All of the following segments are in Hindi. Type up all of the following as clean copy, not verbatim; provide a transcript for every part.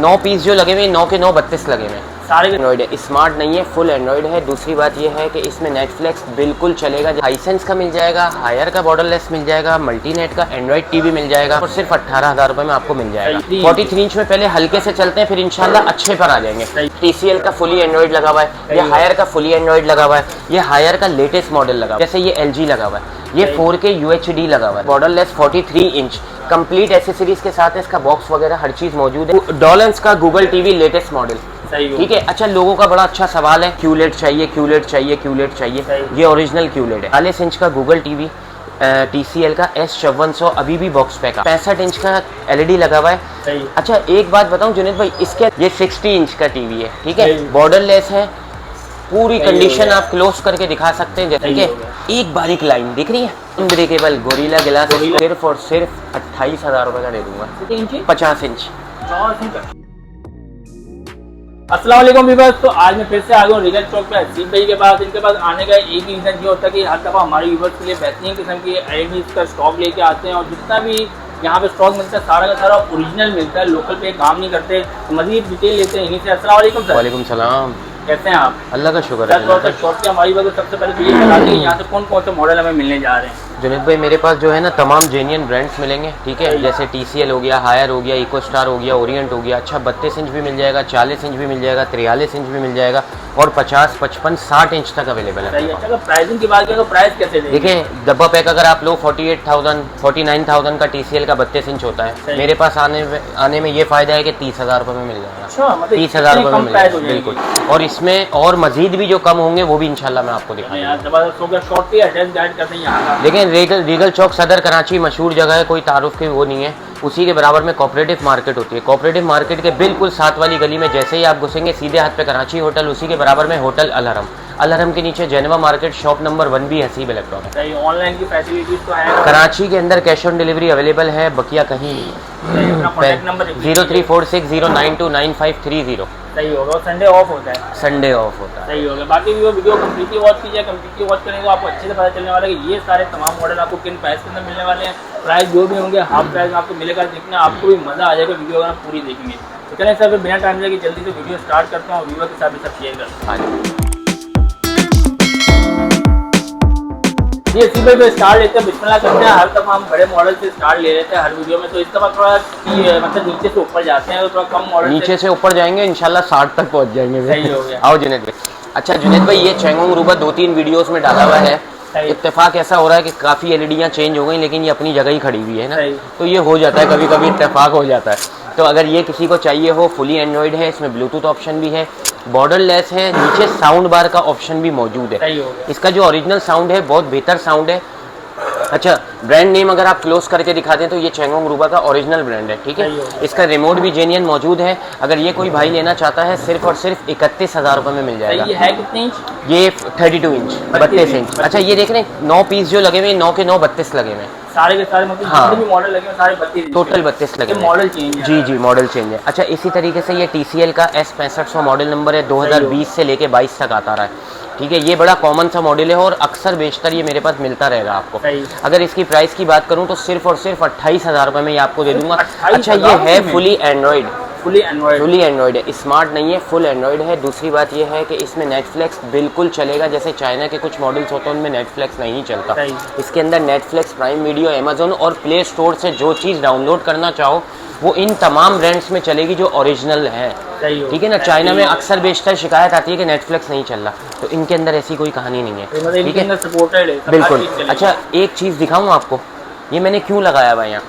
9 पीस जो लगे हुए 9 के 9 32 लगे हुए सारे एंड्रॉइड है, स्मार्ट नहीं है, फुल एंड्रॉइड है। दूसरी बात ये है कि इसमें नेटफ्लिक्स बिल्कुल चलेगा, हाइसेंस का मिल जाएगा, हायर का बॉर्डरलेस मिल जाएगा, मल्टीनेट का एंड्रॉइड टीवी मिल जाएगा और सिर्फ 18,000 रुपए में आपको मिल जाएगा। 43 इंच में पहले हल्के से चलते हैं, फिर इंशाल्लाह अच्छे पर आ जाएंगे। TCL का फुली एंड्रॉइड लगा हुआ है, ये हायर का फुली एंड्रॉइड लगा हुआ है, ये हायर का लेटेस्ट मॉडल लगा हुआ है, जैसे ये LG लगा हुआ है, ये 4K UHD लगा हुआ है, बॉर्डरलेस 43 इंच कंप्लीट एसेसरीज के साथ है, इसका बॉक्स वगैरह हर चीज मौजूद है। डॉलन्स का गूगल टीवी लेटेस्ट मॉडल, ठीक है। अच्छा, लोगों का बड़ा अच्छा सवाल है QLED चाहिए, QLED चाहिए, QLED चाहिए, ये ओरिजिनल QLED है। 40 इंच का गूगल टीवी TCL का S5400 अभी भी बॉक्स पैक है। 65 इंच का LED लगा हुआ है। अच्छा, एक बात बताऊं जुनेद भाई, इसके ये 60 इंच का टीवी है, ठीक है, बॉर्डरलेस है, पूरी कंडीशन आप क्लोज करके दिखा सकते हैं, ठीक है। एक बारीक लाइन दिख रही है, अनब्रेकेबल गोरिल्ला गिलास, सिर्फ और सिर्फ 28,000 रुपए का दे दूंगा। 50 इंच। अस्सलाम वालेकुम व्यूअर्स, तो आज मैं फिर से आ गया हूँ रीगल चौक पे हसीब भाई के पास। इनके पास आने का एक ही रीज़न ये होता है कि हर दफ़ा हमारे व्यूअर्स के लिए बेहतरीन किस्म की एलईडीज़ का स्टॉक लेके आते हैं और जितना भी यहाँ पे स्टॉक मिलता है सारा का सारा ओरिजिनल मिलता है, लोकल पे काम नहीं करते। तो मज़ीद डिटेल लेते हैं इन्हीं से। अस्सलाम वालेकुम सर। वालेकुम सलाम, कैसे हैं आप? अल्लाह का शुक्र है। शॉप की हमारी वजह सबसे पहले तो ये बता दें यहाँ से कौन कौन से मॉडल हमें मिलने जा रहे हैं। जुनेद भाई, मेरे पास जो है ना तमाम जेन्युइन ब्रांड्स मिलेंगे, ठीक है, जैसे TCL हो गया, हायर हो गया, इको स्टार हो गया, ओरिएंट हो गया। अच्छा, 32 इंच भी मिल जाएगा, 40 इंच भी मिल जाएगा, 43 इंच भी मिल जाएगा और 50, 55, 60 इंच तक अवेलेबल है। अच्छा, प्राइसिंग की बात करें तो प्राइस कैसे देखिए, डब्बा पैक अगर आप लो 48,000, 49,000 का TCL का 32 इंच होता है। मेरे पास आने में ये फायदा है कि 30,000 रुपये में मिल जाएगा। 30,000 रुपये में मिल जाएगा बिल्कुल, और इसमें और मजीद भी जो कम होंगे वो भी इंशाल्लाह मैं आपको दिखाऊंगा। देखिए, रीगल चौक सदर कराची मशहूर जगह है, कोई तारुफ की वो नहीं है। उसी के बराबर में कोऑपरेटिव मार्केट होती है। कोऑपरेटिव मार्केट के बिल्कुल साथ वाली गली में जैसे ही आप घुसेंगे सीधे हाथ पे कराची होटल, उसी के बराबर में होटल अल हरम के नीचे जैनवा market, shop number 1B Haseeb electronic. Online की फैसिलिटीज तो है कराची के अंदर, कैश ऑन डिलीवरी अवेलेबल है, बकिया कहीं नहीं। 034609299530। सही होगा। और संडे ऑफ होता है? संडे ऑफ होता है। सही होगा। बाकी वीडियो कम्प्लीटली वॉच कीजिए। कम्प्लीटली वॉच करेंगे तो आपको अच्छे से पता चलने वाला है कि ये सारे तमाम मॉडल आपको किन प्राइस के अंदर मिलने वाले हैं। प्राइस जो भी होंगे हाफ प्राइस में आपको मिलेगा। देखना आपको भी मज़ा आ जाएगा वीडियो अगर आप पूरी देखेंगे। तो चलें सर, बिना टाइम लगे जल्दी से वीडियो स्टार्ट करता हूँ, व्यूअर के साथ भी सब शेयर करता हूँ। ये इसी पे स्टार्ट लेते हैं, बिस्मिल्लाह करते हैं। हर दफ़ा हम बड़े मॉडल से स्टार्ट ले लेते हैं हर वीडियो में, तो इस दफ़ा थोड़ा मतलब नीचे से ऊपर जाते हैं, तो थोड़ा कम मॉडल नीचे से ऊपर जाएंगे, इंशाल्लाह 60 तक पहुंच जाएंगे। सही हो गया। आओ जुनेद भाई। अच्छा जुनेद भाई, ये चेंगोंग रूबा 2-3 वीडियोस में डाला हुआ है। इत्तेफाक ऐसा हो रहा है कि काफ़ी एलईडियाँ चेंज हो गई, लेकिन ये अपनी जगह ही खड़ी हुई है ना, तो ये हो जाता है कभी कभी, इत्तेफाक हो जाता है। तो अगर ये किसी को चाहिए हो, फुली एंड्रॉइड है, इसमें ब्लूटूथ ऑप्शन भी है, बॉर्डरलेस है, नीचे साउंड बार का ऑप्शन भी मौजूद है। इसका जो ओरिजिनल साउंड है बहुत बेहतर साउंड है। अच्छा, ब्रांड नेम अगर आप क्लोज करके दिखा दें तो ये चेंगोंग रूबा का ओरिजिनल ब्रांड है, ठीक है। इसका रिमोट भी जेन्युइन मौजूद है। अगर ये कोई भाई लेना चाहता है सिर्फ और सिर्फ 31,000 रुपये में मिल जाएगा। ये है कितने इंच? ये 32 इंच, 32 इंच। अच्छा, ये देख रहे हैं 9 पीस जो लगे हुए 9 के 9 32 लगे हुए हैं सारे के सारे, मतलब हाँ, भी मॉडल लगे हैं सारे 32, टोटल 32 लगे हैं। मॉडल चेंज है? जी जी, मॉडल चेंज है। अच्छा, इसी तरीके से ये TCL का S6500 मॉडल नंबर है, 2020 से लेके 22 तक आता रहा है, ठीक है। ये बड़ा कॉमन सा मॉडल है और अक्सर बेशतर ये मेरे पास मिलता रहेगा आपको। अगर इसकी प्राइस की बात करूं तो सिर्फ और सिर्फ 28,000 रुपये में ये आपको दे दूंगा। अच्छा, ये है फुली एंड्रॉइड, फुली एंड्रॉइड है, स्मार्ट नहीं है, फुल एंड्रॉइड है। दूसरी बात ये है कि इसमें नेटफ्लिक्स बिल्कुल चलेगा, जैसे चाइना के कुछ मॉडल्स होते हैं उनमें नेटफ्लिक्स नहीं चलता। इसके अंदर नेटफ्लिक्स, प्राइम वीडियो, अमेजोन और प्ले स्टोर से जो चीज़ डाउनलोड करना चाहो वो इन तमाम ब्रांड्स में चलेगी जो ओरिजिनल है, ठीक है ना। चाइना में अक्सर बेशतर शिकायत आती है कि नेटफ्लिक्स नहीं चल रहा, तो इनके अंदर ऐसी कोई कहानी नहीं है, ठीक है, बिल्कुल। अच्छा, एक चीज़ दिखाऊँ आपको, ये मैंने क्यों लगाया हुआ यहाँ।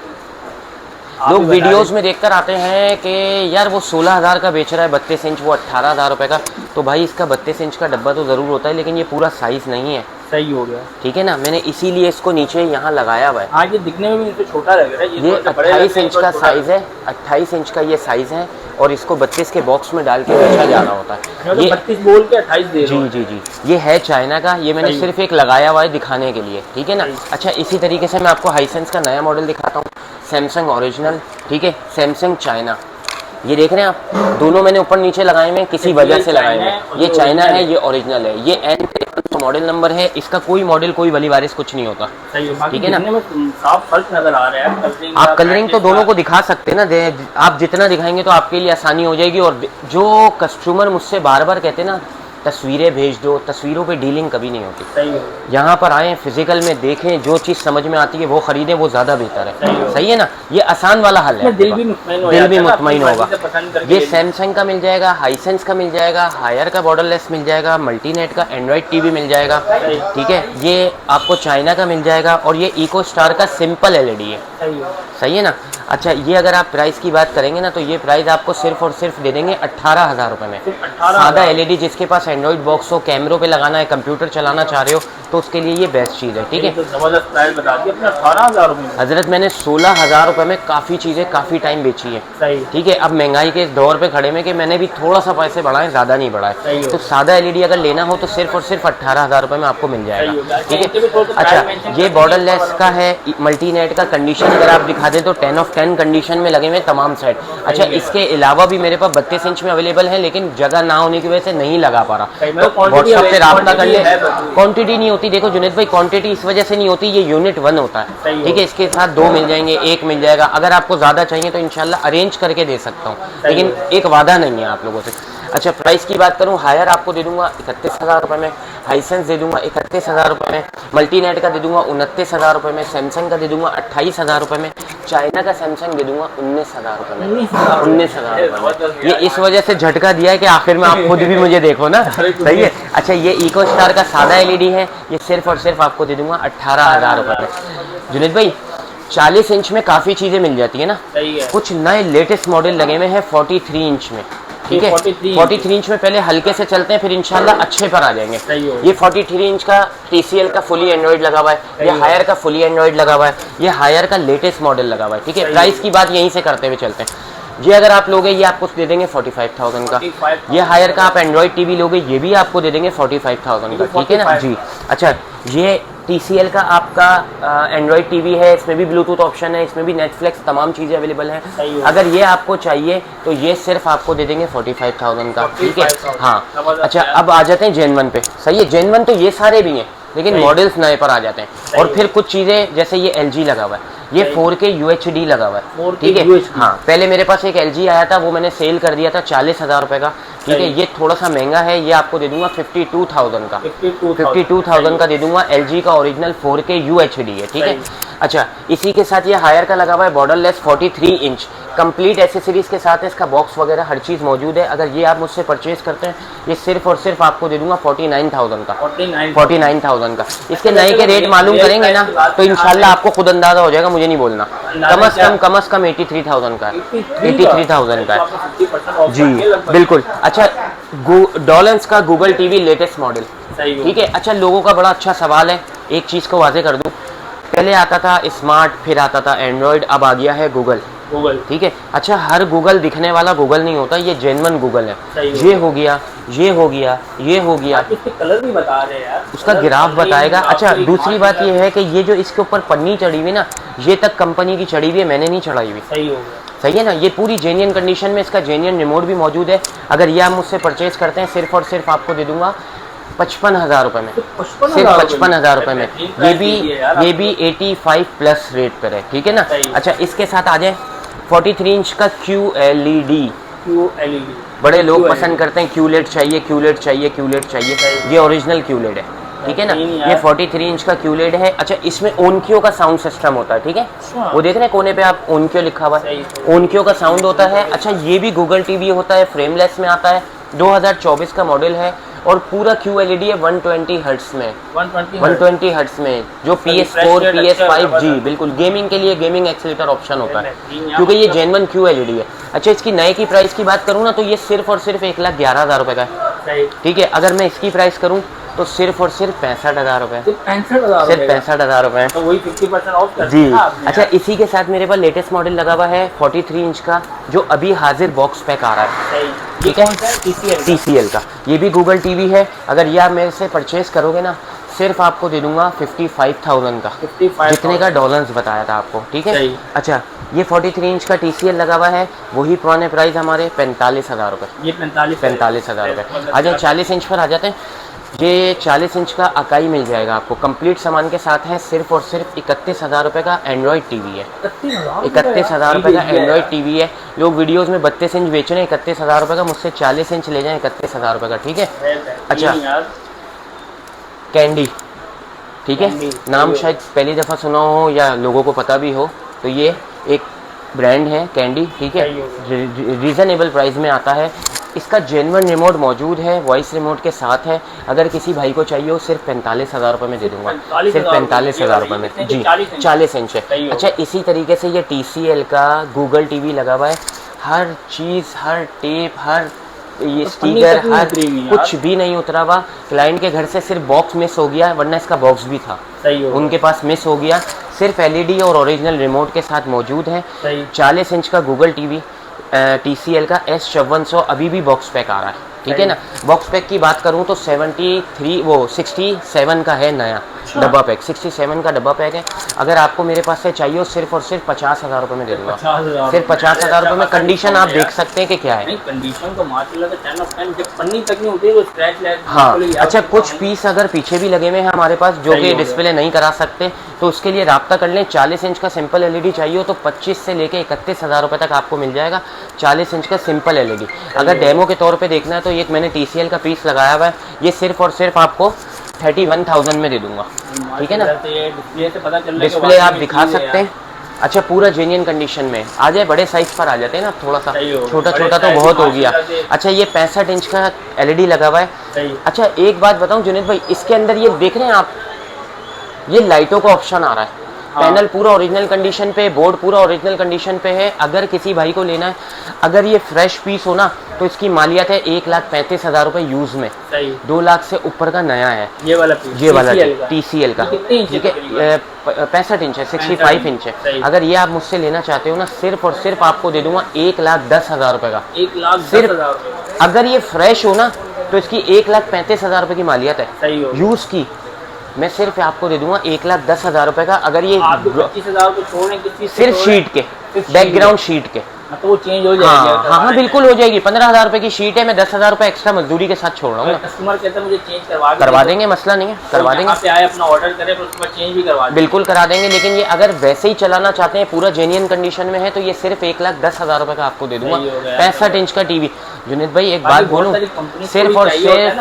लोग वीडियोस में देखकर आते हैं कि यार वो 16,000 का बेच रहा है 32 इंच, वो 18,000 रुपये का। तो भाई इसका 32 इंच का डब्बा तो ज़रूर होता है, लेकिन ये पूरा साइज़ नहीं है। सही हो गया, ठीक है ना। मैंने इसीलिए इसको नीचे यहाँ लगाया हुआ है। हाँ, ये दिखने में भी इनको छोटा लग रहा है। ये 28 इंच का साइज़ है, 28 इंच का ये साइज़ है और इसको 32 के बॉक्स में डाल के बेचा जा रहा होता है। ये 32 बोल के 28 दे रहे हो? जी जी जी, ये है चाइना का। ये मैंने सिर्फ एक लगाया हुआ है दिखाने के लिए, ठीक है ना। अच्छा, इसी तरीके से मैं आपको हाइसेंस का नया मॉडल दिखाता हूँ, सैमसंग ओरिजिनल, ठीक है, सैमसंग चाइना। ये देख रहे हैं आप, दोनों मैंने ऊपर नीचे लगाए हुए, किसी वजह से लगाए हुए। ये चाइना है, ये ओरिजिनल है। ये N5300 मॉडल नंबर है, इसका कोई मॉडल कोई वली वारिस कुछ नहीं होता। ठीक है ना, साफ फर्क नजर आ रहा है। आप कलरिंग तो दोनों को दिखा सकते हैं ना, आप जितना दिखाएंगे तो आपके लिए आसानी हो जाएगी। और जो कस्टमर मुझसे बार बार कहते हैं ना तस्वीरें भेज दो, तस्वीरों पे डीलिंग कभी नहीं होती। यहाँ पर आएँ, फिजिकल में देखें, जो चीज़ समझ में आती है वो खरीदें, वो ज़्यादा बेहतर है। सही है ना, ये आसान वाला हल है, दिल भी मुतमईन होगा। ये सैमसंग का मिल जाएगा, हाइसेंस का मिल जाएगा, हायर का बॉर्डरलेस मिल जाएगा, मल्टीनेट का एंड्रॉयड टीवी मिल जाएगा। ठीक है, ये आपको चाइना का मिल जाएगा और ये इको स्टार का सिंपल एलईडी है। सही है ना। अच्छा, ये अगर आप प्राइस की बात करेंगे ना तो ये प्राइस आपको सिर्फ और सिर्फ दे देंगे 18,000 रुपये में। सादा एलईडी, जिसके पास एंड्रॉइड बॉक्स हो, कैमरों पे लगाना है, कंप्यूटर चलाना चाह रहे हो तो उसके लिए ये बेस्ट चीज़ है। ठीक है, तो जबरदस्त प्राइस बता दी अपने 18,000 रुपये में। हजरत मैंने 16,000 रुपये में काफ़ी चीज़ें काफ़ी टाइम बेची है। सही। ठीक है, अब महंगाई के इस दौर पे खड़े में कि मैंने भी थोड़ा सा पैसे बढ़ाए, ज़्यादा नहीं बढ़ाए। तो सादा एलईडी अगर लेना हो तो सिर्फ और सिर्फ 18,000 रुपये में आपको मिल जाएगा। ठीक है। अच्छा, ये बॉर्डरलेस का है, मल्टीनेट का कंडीशन अगर आप दिखा दें तो 10 ऑफ 10 कंडीशन में लगे हुए तमाम सेट। अच्छा, इसके अलावा भी मेरे पास 32 इंच में अवेलेबल है, लेकिन जगह ना होने की वजह से नहीं लगा पा रहा। व्हाट्सएप पे राब्ता कर ले। क्वांटिटी नहीं होती, देखो जुनेद भाई, क्वांटिटी इस वजह से नहीं होती, ये यूनिट 1 होता है। ठीक है, इसके साथ 2 मिल जाएंगे, 1 मिल जाएगा। अगर आपको ज़्यादा चाहिए तो इंशाल्लाह अरेंज करके दे सकता हूँ, लेकिन एक वादा नहीं है आप लोगों से। अच्छा, प्राइस की बात करूँ, हायर आपको दे दूंगा 31,000 रुपये में, हाइसेंस दे दूंगा 31,000 रुपये में, मल्टीनेट का दे दूंगा 29,000 रुपये में, सैमसंग का दे दूंगा 28,000 रुपये में, चाइना का सैमसंग दे दूंगा 19,000 रुपये में। 19,000 रुपये में। ये इस वजह से झटका दिया है कि आखिर में आप खुद भी मुझे देखो ना। सही है। अच्छा, ये इको स्टार का सादा एलईडी है, ये सिर्फ और सिर्फ आपको दे दूंगा 18,000 रुपये में। जुनेद भाई, 40 इंच में काफ़ी चीज़ें मिल जाती है ना, कुछ नए लेटेस्ट मॉडल लगे हुए हैं 43 इंच में। ठीक है, 43 इंच में पहले हल्के से चलते हैं, फिर इंशाल्लाह अच्छे पर आ जाएंगे। ये 43 इंच का TCL का फुली एंड्रॉइड लगा हुआ है, ये हायर का फुली एंड्रॉइड लगा हुआ है, ये हायर का लेटेस्ट मॉडल लगा हुआ है। ठीक है, प्राइस की बात यहीं से करते हुए चलते हैं। ये अगर आप लोगे ये आपको दे देंगे 45,000 का। ये हायर का आप एंड्रॉइड टीवी लोगे ये भी आपको दे देंगे 45,000 का। ठीक है ना जी। अच्छा, ये TCL का आपका एंड्रॉयड टीवी है, इसमें भी ब्लूटूथ ऑप्शन है, इसमें भी नेटफ्लिक्स तमाम चीज़ें अवेलेबल हैं। अगर ये आपको चाहिए तो ये सिर्फ आपको दे देंगे 45,000 का। ठीक है, हाँ। अच्छा, अब आ जाते हैं जेन 1 पे। सही है, जेन 1 तो ये सारे भी हैं, लेकिन मॉडल्स नए पर आ जाते हैं। और फिर कुछ चीज़ें जैसे ये LG लगा हुआ है, ये 4K UHD लगा हुआ है। ठीक है, हाँ। पहले मेरे पास एक LG आया था, वो मैंने सेल कर दिया था 40,000 रुपये का। ठीक है, ये थोड़ा सा महंगा है, ये आपको दे दूंगा 52,000 का। 52,000 का दे दूंगा। LG का ओरिजिनल 4K UHD है। ठीक है। अच्छा, इसी के साथ ये हायर का लगा हुआ है बॉर्डरलेस 43 इंच कंप्लीट एसेसरीज के साथ है, इसका बॉक्स वगैरह हर चीज़ मौजूद है। अगर ये आप मुझसे परचेज करते हैं, ये सिर्फ और सिर्फ आपको दे दूंगा 49,000 का। 49,000 का। इसके नए के रेट मालूम करेंगे ना तो इंशाल्लाह आपको खुद अंदाजा हो जाएगा, मुझे नहीं बोलना। कम अज़ कम 83,000 का है। 83,000 का है जी, बिल्कुल। अच्छा, डॉलन्स का गूगल टीवी लेटेस्ट मॉडल। ठीक है। अच्छा, लोगों का बड़ा अच्छा सवाल है, एक चीज़ को वाजे कर दूं, पहले आता था स्मार्ट, फिर आता था एंड्रॉयड, अब आ गया है गूगल। ठीक है। अच्छा, हर गूगल दिखने वाला गूगल नहीं होता, ये जेन्युइन गूगल है। ये हो गया, ये हो गया, ये हो गया। कलर भी बता रहे हैं यार, उसका ग्राफ बताएगा। अच्छा, दूसरी बात ये है कि ये जो इसके ऊपर पन्नी चढ़ी हुई ना, ये तक कंपनी की चढ़ी हुई है, मैंने नहीं चढ़ाई हुई। सही हो गया। सही है ना। ये पूरी जेन्युइन कंडीशन में, इसका जेन्युइन रिमोट भी मौजूद है। अगर ये आप मुझसे परचेज करते हैं, सिर्फ और सिर्फ आपको दे दूंगा 55,000 रुपये में। सिर्फ 55,000 रुपये में। ये भी 85 प्लस रेट पर है। ठीक है ना। अच्छा, इसके साथ आ जाए 43 इंच का QLED। बड़े लोग पसंद करते हैं QLED चाहिए, QLED चाहिए, QLED चाहिए। ये ओरिजिनल QLED है। ठीक है ना। ये 43 इंच का QLED है। अच्छा, इसमें ओनक्यो का साउंड सिस्टम होता है। ठीक है, वो देख रहे हैं कोने पे आप, ओनक्यो लिखा हुआ है, ओनक्यो का साउंड होता है। अच्छा, ये भी गूगल टीवी होता है, फ्रेमलेस में आता है, 2024 का मॉडल है और पूरा QLED है 120 हर्ट्ज में। 120 हर्ट्ज में, जो PS4 PS5 जी बिल्कुल गेमिंग के लिए गेमिंग एक्सीलेटर ऑप्शन होता है, क्योंकि ये जेन्युइन QLED है। अच्छा, इसकी नए की प्राइस की बात करूँ ना तो ये सिर्फ और सिर्फ 1,11,000 रुपये का है। ठीक है। अगर मैं इसकी प्राइस करूँ तो सिर्फ और सिर्फ 65,000 रुपये। सिर्फ 65,000 रुपये तो वही 50% ऑफ कर जी। अच्छा, इसी के साथ मेरे पास लेटेस्ट मॉडल लगा हुआ है 43 इंच का, जो अभी हाजिर बॉक्स पैक आ रहा है। ठीक है, TCL का। ये भी गूगल टीवी है। अगर ये आप मेरे से परचेज करोगे ना, सिर्फ आपको दे दूंगा 55,000 का, 55,000 जितने का डॉलर्स बताया था आपको, ठीक है। सही। अच्छा ये 43 इंच का TCL लगा हुआ है, वही पुराने प्राइस हमारे 45,000 रुपये, ये 45,000 रुपये। आ जाए 40 इंच पर आ जाते हैं। ये 40 इंच का अकाई मिल जाएगा आपको, कंप्लीट सामान के साथ है, सिर्फ और सिर्फ 31,000 रुपये का एंड्रॉयड टीवी है। 31,000 रुपये का एंड्रॉयड टीवी है। लोग वीडियोस में 32 इंच बेच रहे हैं, 31,000 रुपये का, मुझसे 40 इंच ले जाएं 31,000 रुपये का, ठीक है। अच्छा कैंडी, ठीक है, नाम शायद पहली दफ़ा सुना हो या लोगों को पता भी हो, तो ये एक ब्रांड है कैंडी, ठीक है, रीज़नेबल प्राइस में आता है। इसका जेन्युइन रिमोट मौजूद है, वॉइस रिमोट के साथ है। अगर किसी भाई को चाहिए हो सिर्फ 45,000 रुपये में दे दूंगा, सिर्फ 45,000 रुपये में जी, 40 इंच है। अच्छा इसी तरीके से ये TCL का गूगल TV लगा हुआ है, हर चीज़, हर टेप, हर ये स्टीकर, हर कुछ भी नहीं उतरा हुआ। क्लाइंट के घर से सिर्फ बॉक्स मिस हो गया, वरना इसका बॉक्स भी था, उनके पास मिस हो गया। सिर्फ LED और ओरिजिनल रिमोट के साथ मौजूद है। 40 इंच का गूगल TV TCL का S5400 अभी भी बॉक्स पैक आ रहा है, ठीक है ना। बॉक्स पैक की बात करूं तो 67 का है नया डब्बा पैक, 67 का डब्बा पैक है। अगर आपको मेरे पास से चाहिए सिर्फ और सिर्फ 50,000 रुपये में दे दूंगा, सिर्फ 50,000 रुपये में। कंडीशन आप देख सकते हैं कि क्या है, कंडीशन तो माशाल्लाह 10 ऑफ 10, जब पन्नी तक नहीं होती तो स्क्रैच। हाँ अच्छा कुछ पीस अगर पीछे भी लगे हुए हैं हमारे पास जो कि डिस्प्ले नहीं करा सकते, तो उसके लिए राब्ता कर लें। 40 इंच का सिंपल LED चाहिए हो तो 25 से लेके 31,000 रुपये तक आपको मिल जाएगा 40 इंच का सिंपल LED। अगर डेमो के तौर पे देखना है तो एक मैंने TCL का पीस लगाया हुआ है, ये सिर्फ और सिर्फ आपको 31,000 में दे दूंगा, ठीक है ना। डिस्प्ले आप दिखा सकते हैं। अच्छा पूरा जेन्युइन कंडीशन में। आ जाए बड़े साइज पर आ जाते हैं ना, थोड़ा सा छोटा छोटा तो बहुत हो गया। अच्छा ये 65 इंच का LED लगा हुआ है। अच्छा एक बात बताऊं जुनेद भाई, इसके अंदर ये देख रहे हैं आप, ये लाइटों का ऑप्शन आ रहा है। पैनल पूरा ओरिजिनल कंडीशन पे, बोर्ड पूरा ओरिजिनल कंडीशन पे है। अगर किसी भाई को लेना है, अगर ये फ्रेश पीस हो ना तो इसकी मालियत है 1,35,000 रुपये यूज में, 2 लाख से ऊपर का नया है ये वाला TCL का, ठीक है। 65 इंच है, 65 इंच है। अगर ये आप मुझसे लेना चाहते हो ना, सिर्फ और सिर्फ आपको दे दूंगा 1,10,000 रुपये का, 1,10,000। अगर ये फ्रेश हो ना तो इसकी 1,35,000 रुपये की मालियत है यूज की। मैं सिर्फ आपको दे दूंगा 1,10,000 रुपये का। अगर ये 25,000 को छोड़ सिर्फ शीट के, बैकग्राउंड शीट के, तो वो चेंज हो जाएगी। हाँ बिल्कुल हो जाएगी। 15,000 रुपये की शीट है, मैं 10,000 रुपये एक्स्ट्रा मजदूरी के साथ छोड़ रहा हूँ। कस्टमर कहता है मुझे चेंज करवा देंगे, मसला नहीं है, करवा देंगे। आप आए अपना ऑर्डर करें तो उसके बाद चेंज भी करवा देंगे, बिल्कुल करा देंगे। लेकिन ये अगर वैसे ही चलाना चाहते हैं, पूरा जेन्युइन कंडीशन में है, तो ये सिर्फ 1,10,000 रुपये का आपको दे दूंगा। 65 इंच का TV। जुनेद भाई एक बात बोलूं, सिर्फ और सिर्फ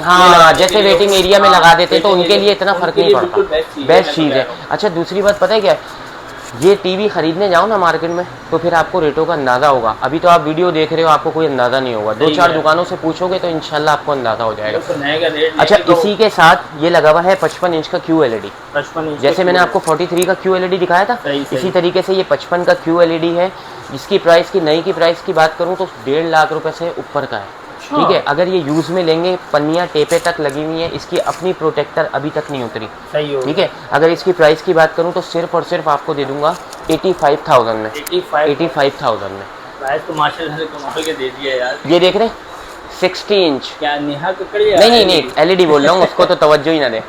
हाँ जैसे वेटिंग एरिया में लगा देते तो उनके लिए इतना फर्क नहीं पड़ता, बेस्ट चीज़ है। अच्छा दूसरी बात पता है क्या है, ये TV खरीदने जाओ ना मार्केट में तो फिर आपको रेटों का अंदाज़ा होगा। अभी तो आप वीडियो देख रहे हो, आपको कोई अंदाज़ा नहीं होगा। 2-4 दुकानों से पूछोगे तो इंशाल्लाह आपको अंदाज़ा हो जाएगा। अच्छा इसी के साथ ये लगा हुआ है 55 इंच का QLED। जैसे मैंने आपको 43 का QLED दिखाया था, इसी तरीके से ये 55 का QLED है, जिसकी प्राइस की नई की प्राइस की बात करूँ तो 1.5 लाख रुपए से ऊपर का है, ठीक है। अगर ये यूज़ में लेंगे, पन्नियाँ टेपे तक लगी हुई हैं, इसकी अपनी प्रोटेक्टर अभी तक नहीं उतरी, ठीक है। अगर इसकी प्राइस की बात करूं तो सिर्फ और सिर्फ आपको दे दूंगा 85,000 में, 85,000 में। प्राइस तो माशाल्लाह से कमाल के दे दिया यार। ये देख रहे 60 इंच, क्या नेहा ककड़ी? नहीं LED बोल रहा हूँ, उसको तो तवज्जो ही ना दे।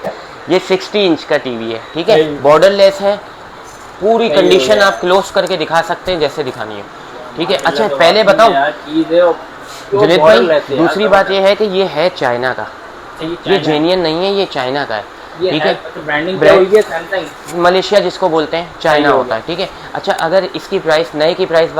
ये 60 इंच का TV है, ठीक है, बॉर्डरलेस है, पूरी कंडीशन आप क्लोज करके दिखा सकते हैं जैसे दिखानी है, ठीक है। अच्छा पहले बताओ जुनेद भाई, दूसरी बात ये है कि ये है चाइना का, ये जेन्युइन नहीं है, ये चाइना का है, ठीक है। मलेशिया जिसको बोलते हैं चाइना होता है, ठीक है। अच्छा अगर इसकी प्राइस नए की प्राइस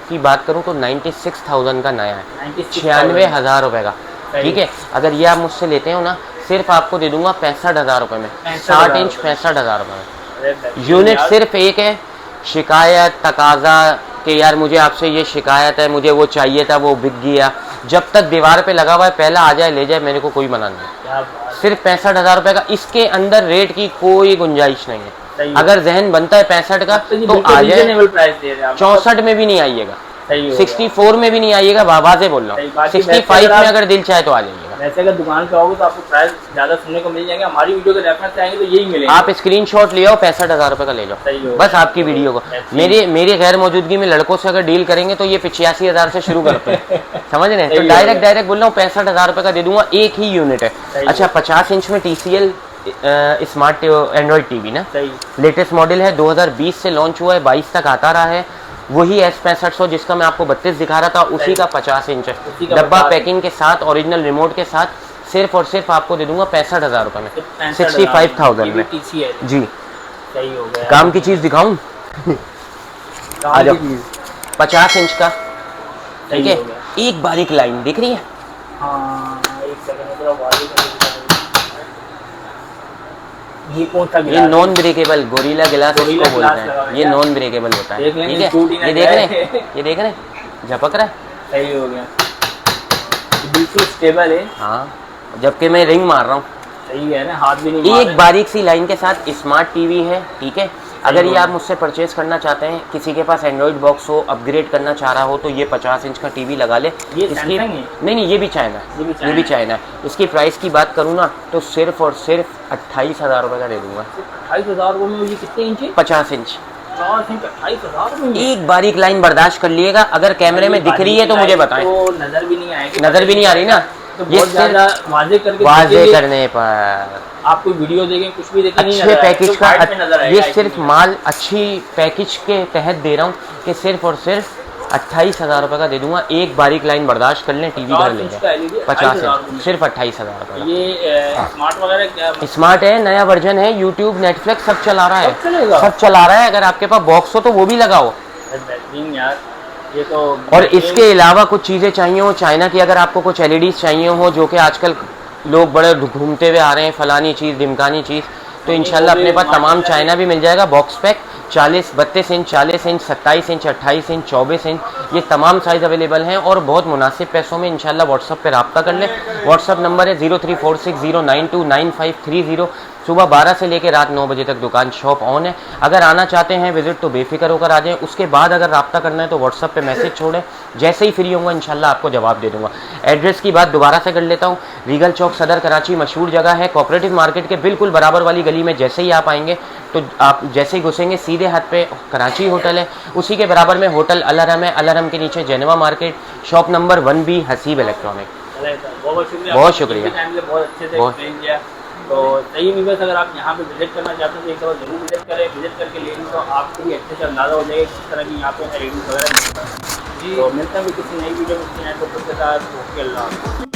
की बात करूं तो 96,000 का नया है, 96,000 रुपये का, ठीक है। अगर ये आप मुझसे लेते हो ना, सिर्फ आपको दे दूंगा 65,000 रुपये में, 60 इंच 65,000 रुपये में। यूनिट सिर्फ एक है, शिकायत तकाजा कि यार मुझे आपसे ये शिकायत है, मुझे वो चाहिए था, वो बिक गया, जब तक दीवार पे लगा हुआ है पहला आ जाए ले जाए, मेरे को कोई मना नहीं। सिर्फ 65,000 रुपये का, इसके अंदर रेट की कोई गुंजाइश नहीं है। अगर जहन बनता है 65 का तो आ जाए, 64 में भी नहीं आइएगा, 64 में भी नहीं आइएगा, वाजे बोल रहा हूँ, 65 में अगर दिल चाहे तो आ जाइएगा। वैसे अगर दुकान पे आओगे तो आपको प्राइस ज़्यादा सुनने को मिल जाएंगे, हमारी वीडियो के रेफरेंस से आएंगे तो यही मिलेगा। आप स्क्रीनशॉट ले आओ, 65,000 रुपये का ले जाओ बस आपकी वीडियो को। मेरी गैर मौजूदगी में लड़कों से अगर डील करेंगे तो ये 85,000 से शुरू करते हैं समझ रहे हैं। तो डायरेक्ट बोल रहा हूँ 65,000 रुपये का दे दूंगा, एक ही यूनिट है। अच्छा 50 इंच में TCL स्मार्ट एंड्रॉइड टीवी ना, लेटेस्ट मॉडल है, 2020 से लॉन्च हुआ है, 22 तक आता रहा है। वही S6500 जिसका मैं आपको 32 दिखा रहा था, उसी का 50 इंच है, डब्बा पैकिंग के साथ, ओरिजिनल रिमोट के साथ, सिर्फ और सिर्फ आपको दे दूंगा 65,000 रुपये में, 65,000 में जी। सही हो गया। काम की चीज़ दिखाऊं? आ जाओ, 50 इंच का, ठीक है। एक बारीक लाइन दिख रही है? हाँ, एक सेकंड, ये कौन सा गिलास? ये नॉन ब्रेकेबल गोरिल्ला गिलास इसको बोलते हैं, ये नॉन ब्रेकेबल होता है, ठीक है। ये देख रहे हैं झपक रहा है, सही हो गया, बिल्कुल स्टेबल है। हाँ, जबकि मैं रिंग मार रहा हूँ, सही है ना, हाथ भी नहीं। एक बारीक सी लाइन के साथ स्मार्ट टीवी है, ठीक है। अगर ये आप मुझसे परचेज करना चाहते हैं, किसी के पास एंड्रॉइड बॉक्स हो, अपग्रेड करना चाह रहा हो, तो ये 50 इंच का टीवी लगा ले। ये इसकी नहीं, ये भी चाइना, ये भी चाइना है। इसकी प्राइस की बात करूँ ना तो सिर्फ और सिर्फ 28,000 रुपये का दे दूंगा। 28,000 रुपये में? ये कितने इंच है? 50 इंच। 28,000 रुपये? एक बारीक लाइन बर्दाश्त कर लिएगा, अगर कैमरे में दिख रही है तो मुझे बताएं। तो नजर भी नहीं आएगी, नजर भी नहीं आ रही ना, तो ये ज्यादा वाजे करने पर आपको वीडियो देखें, कुछ भी देखें, अच्छे पैकेज का, ये सिर्फ माल अच्छी पैकेज के तहत दे रहा हूँ कि सिर्फ और सिर्फ 28,000 रुपये का दे दूंगा। एक बारीक लाइन बर्दाश्त कर लें, टीवी घर ले जाए, 50 इंच, सिर्फ 28,000 रुपये। ये स्मार्ट वगैरह क्या? स्मार्ट है, नया वर्जन है, यूट्यूब, नेटफ्लिक्स सब चला रहा है, सब चला रहा है। अगर आपके पास बॉक्स हो तो वो भी लगाओ। बेहतरीन यार, ये तो। और इसके अलावा कुछ चीज़ें चाहिए हो चाइना की, अगर आपको कुछ LEDs चाहिए हो, जो कि आजकल लोग बड़े घूमते हुए आ रहे हैं, फलानी चीज़ ढिमकानी चीज़, तो इंशाल्लाह अपने पास तमाम चाइना भी मिल जाएगा। Box pack 32 inch, 40 inch, 27 inch, 28 inch, 24 inch, ये तमाम साइज़ अवेलेबल हैं और बहुत मुनासिब पैसों में। इंशाल्लाह व्हाट्सअप पे रब्ता कर लें। व्हाट्सअप नंबर है 0346092950। सुबह 12 से लेकर रात 9 बजे तक दुकान शॉप ऑन है। अगर आना चाहते हैं विजिट तो बेफिक्र होकर आ जाएं। उसके बाद अगर रब्ता करना है तो व्हाट्सअप पे मैसेज छोड़ें, जैसे ही फ्री होऊंगा इंशाल्लाह आपको जवाब दे दूंगा। एड्रेस की बात दोबारा से कर लेता हूँ, रीगल चौक सदर कराची मशहूर जगह है, कोऑपरेटिव मार्केट के बिल्कुल बराबर वाली गली में जैसे ही आप आएंगे तो आप जैसे ही घुसेंगे सीधे हाथ पे कराची होटल है, उसी के बराबर में होटल अलहरम है, अलहरम के नीचे Geneva market, shop number 1B Haseeb electronic. बहुत शुक्रिया, बहुत अच्छे से एक्सप्लेन किया। तो सही व्यूअर्स, अगर आप यहाँ पे विजिट करना चाहते हैं तो एक बार जरूर विजिट करें। विजिट करके लेंगे तो आपको भी अच्छे से अंदाज़ा हो जाएगा किस तरह की यहाँ पे रेडिंग वगैरह मिलता है। तो मिलते हैं भी किसी नई वीडियो में, किसी नए टॉपिक के साथ। ओके, अल्लाह।